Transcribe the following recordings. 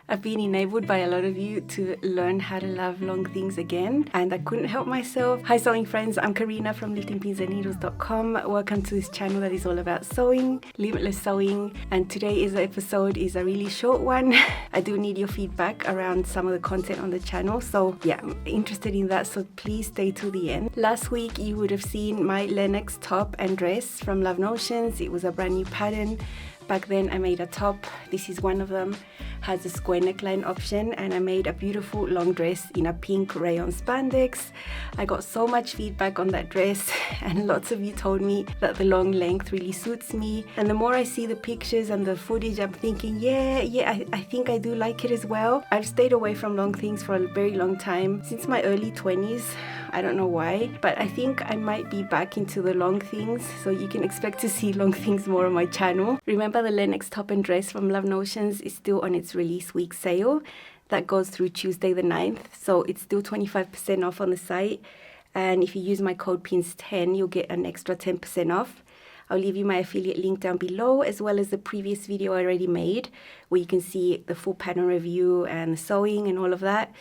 I've been enabled by a lot of you to learn how to love long things again, and I couldn't help myself. Hi sewing friends, I'm Karina from knittingpinsandneedles.com. Welcome to this channel that is all about sewing, limitless sewing, and today's episode is a really short one. I do need your feedback around some of the content on the channel, so yeah, I'm interested in that, so please stay till the end. Last week you would have seen my Lennox top and dress from Love Notions. It was a brand new pattern. Back then I made a top, this is one of them, has a square neckline option, and I made a beautiful long dress in a pink rayon spandex. I got so much feedback on that dress and lots of you told me that the long length really suits me, and the more I see the pictures and the footage I'm thinking I think I do like it as well. I've stayed away from long things for a very long time, since my early 20s. I don't know why, but I think I might be back into the long things, so you can expect to see long things more on my channel. Remember, the Lennox top and dress from Love Notions is still on its release week sale that goes through Tuesday the 9th, so it's still 25% off on the site, and if you use my code PINS10 you'll get an extra 10% off. I'll leave you my affiliate link down below, as well as the previous video I already made where you can see the full pattern review and the sewing and all of that.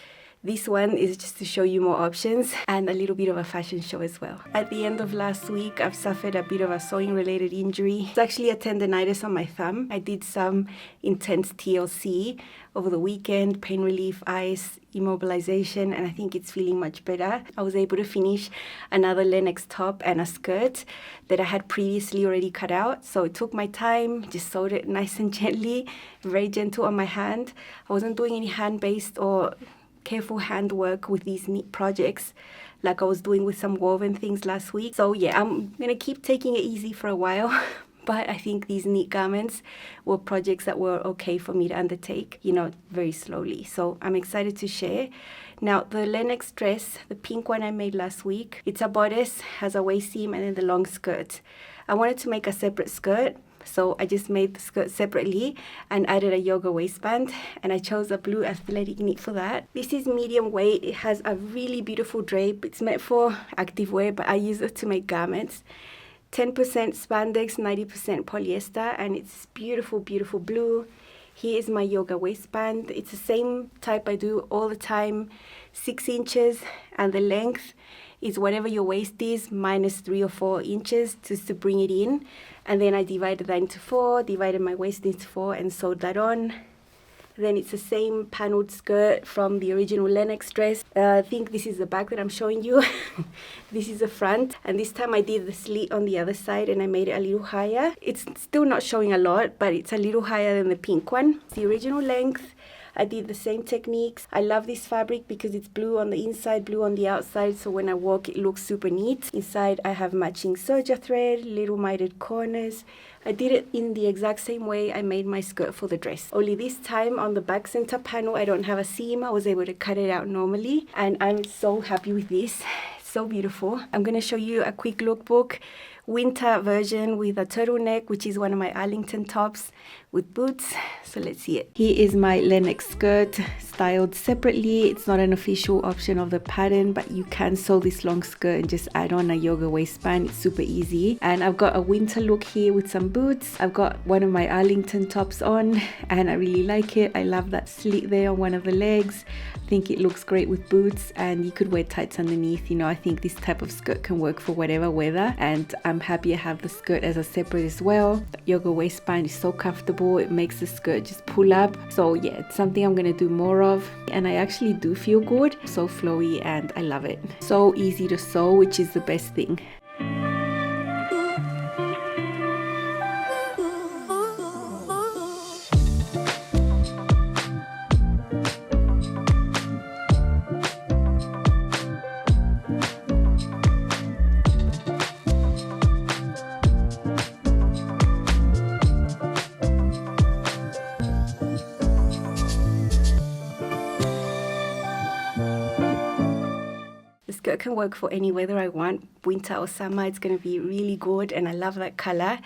This one is just to show you more options and a little bit of a fashion show as well. At the end of last week, I've suffered a bit of a sewing related injury. It's actually a tendonitis on my thumb. I did some intense TLC over the weekend, pain relief, ice, immobilization, and I think it's feeling much better. I was able to finish another Lennox top and a skirt that I had previously already cut out. So it took my time, just sewed it nice and gently, very gentle on my hand. I wasn't doing any hand-based or careful handwork with these knit projects like I was doing with some woven things last week. So yeah, I'm gonna keep taking it easy for a while but I think these knit garments were projects that were okay for me to undertake, you know, very slowly. So I'm excited to share. Now, the Lennox dress, the pink one I made last week, it's a bodice, has a waist seam and then the long skirt. I wanted to make a separate skirt, so I just made the skirt separately and added a yoga waistband, and I chose a blue athletic knit for that. This is medium weight. It has a really beautiful drape. It's meant for active wear, but I use it to make garments. 10% spandex, 90% polyester, and it's beautiful, beautiful blue. Here is my yoga waistband. It's the same type I do all the time, 6 inches, and the length is whatever your waist is minus 3 or 4 inches just to bring it in. And then I divided that into 4, divided my waist into 4 and sewed that on. Then it's the same paneled skirt from the original Lennox dress. I think this is the back that I'm showing you. This is the front, and this time I did the slit on the other side and I made it a little higher. It's still not showing a lot, but it's a little higher than the pink one. It's the original length. I did the same techniques. I love this fabric because it's blue on the inside, blue on the outside, so when I walk it looks super neat. Inside I have matching serger thread, little mitered corners. I did it in the exact same way I made my skirt for the dress. Only this time on the back center panel I don't have a seam. I was able to cut it out normally, and I'm so happy with this. It's so beautiful. I'm going to show you a quick lookbook winter version with a turtleneck, which is one of my Arlington tops with boots. So let's see it. Here is my Lennox skirt styled separately. It's not an official option of the pattern, but you can sew this long skirt and just add on a yoga waistband. It's super easy. And I've got a winter look here with some boots. I've got one of my Arlington tops on and I really like it. I love that slit there on one of the legs. I think it looks great with boots, and you could wear tights underneath. You know, I think this type of skirt can work for whatever weather, and I'm happy I have the skirt as a separate as well. The yoga waistband is so comfortable. It makes the skirt just pull up. So yeah, it's something I'm gonna do more of, and I actually do feel good. So flowy and I love it. So easy to sew, which is the best thing. Skirt can work for any weather I want, winter or summer. It's going to be really good, and I love that color.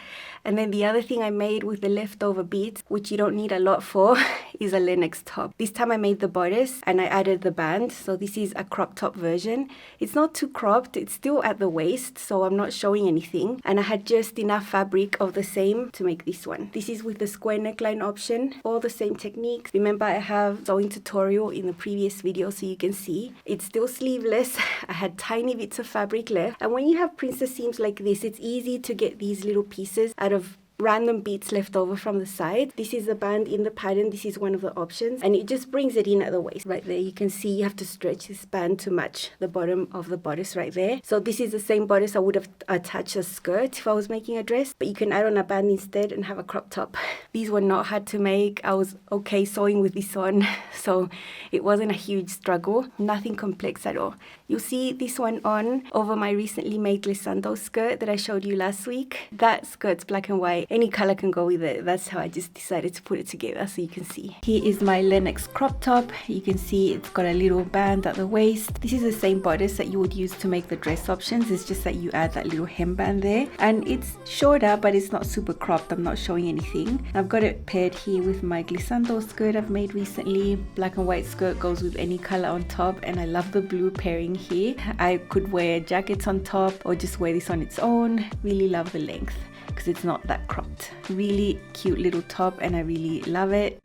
And then the other thing I made with the leftover bits, which you don't need a lot for, is a Lennox top. This time I made the bodice and I added the band. So this is a crop top version. It's not too cropped. It's still at the waist, so I'm not showing anything. And I had just enough fabric of the same to make this one. This is with the square neckline option. All the same techniques. Remember, I have sewing tutorial in the previous video so you can see. It's still sleeveless. I had tiny bits of fabric left. And when you have princess seams like this, it's easy to get these little pieces out of random beads left over from the side. This is the band in the pattern. This is one of the options, and it just brings it in at the waist. Right there, you can see you have to stretch this band to match the bottom of the bodice right there. So this is the same bodice I would have attached a skirt if I was making a dress, but you can add on a band instead and have a crop top. These were not hard to make. I was okay sewing with this on, so it wasn't a huge struggle. Nothing complex at all. You'll see this one on over my recently made glissando skirt that I showed you last week. That skirt's black and white. Any color can go with it. That's how I just decided to put it together so you can see. Here is my Lennox crop top. You can see it's got a little band at the waist. This is the same bodice that you would use to make the dress options. It's just that you add that little hemband there. And it's shorter, but it's not super cropped. I'm not showing anything. I've got it paired here with my glissando skirt I've made recently. Black and white skirt goes with any color on top, and I love the blue pairing here. I could wear jackets on top or just wear this on its own. Really love the length because it's not that cropped. Really cute little top, and I really love it.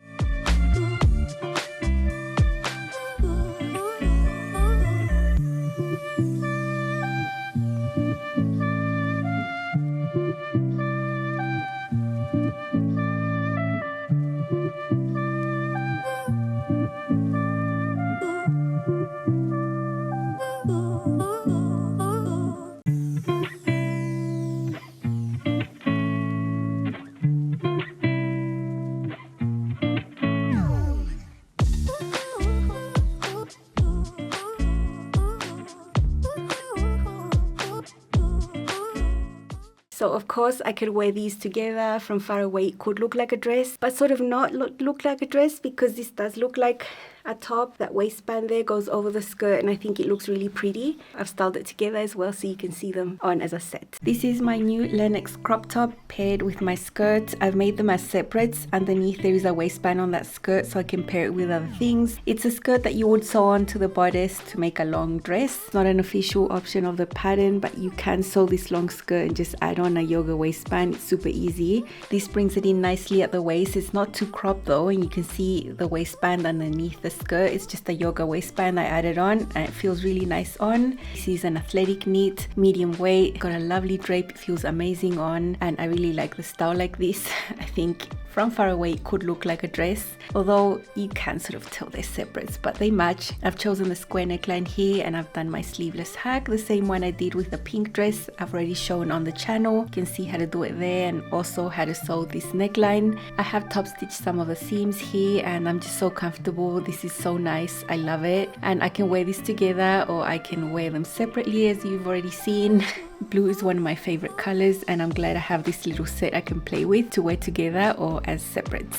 So of course I could wear these together. From far away it could look like a dress, but sort of not look like a dress, because this does look like a top. That waistband there goes over the skirt, and I think it looks really pretty. I've styled it together as well so you can see them on as a set. This is my new Lennox crop top paired with my skirt. I've made them as separates. Underneath there is a waistband on that skirt so I can pair it with other things. It's a skirt that you would sew onto the bodice to make a long dress. It's not an official option of the pattern, but you can sew this long skirt and just add on a yoga waistband. It's super easy. This brings it in nicely at the waist. It's not too cropped though, and you can see the waistband underneath the skirt. It's just a yoga waistband I added on, and it feels really nice on. This is an athletic knit, medium weight, got a lovely drape. It feels amazing on, and I really like the style like this. I think from far away it could look like a dress, although you can sort of tell they're separates, but they match. I've chosen the square neckline here, and I've done my sleeveless hack, the same one I did with the pink dress. I've already shown on the channel. You can see how to do it there, and also how to sew this neckline. I have top stitched some of the seams here, and I'm just so comfortable. This is so nice. I love it, and I can wear this together or I can wear them separately, as you've already seen. Blue is one of my favorite colors, and I'm glad I have this little set I can play with to wear together or as separates.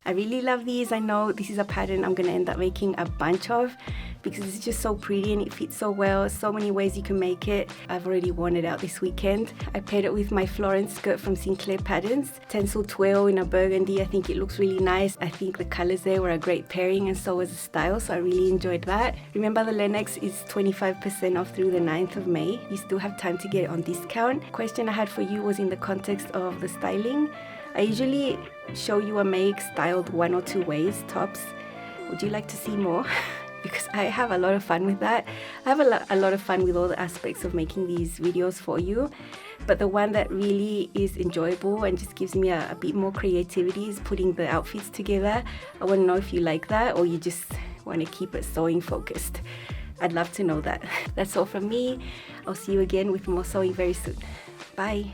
I really love these. I know this is a pattern I'm going to end up making a bunch of because it's just so pretty and it fits so well. So many ways you can make it. I've already worn it out this weekend. I paired it with my Florence skirt from Sinclair Patterns. Tencel twill in a burgundy. I think it looks really nice. I think the colors there were a great pairing, and so was the style, so I really enjoyed that. Remember, the Lennox is 25% off through the 9th of May. You still have time to get it on discount. Question I had for you was in the context of the styling. I usually show you a make styled 1 or 2 ways tops. Would you like to see more? Because I have a lot of fun with that. I have a lot of fun with all the aspects of making these videos for you. But the one that really is enjoyable and just gives me a bit more creativity is putting the outfits together. I want to know if you like that or you just want to keep it sewing focused. I'd love to know that. That's all from me. I'll see you again with more sewing very soon. Bye.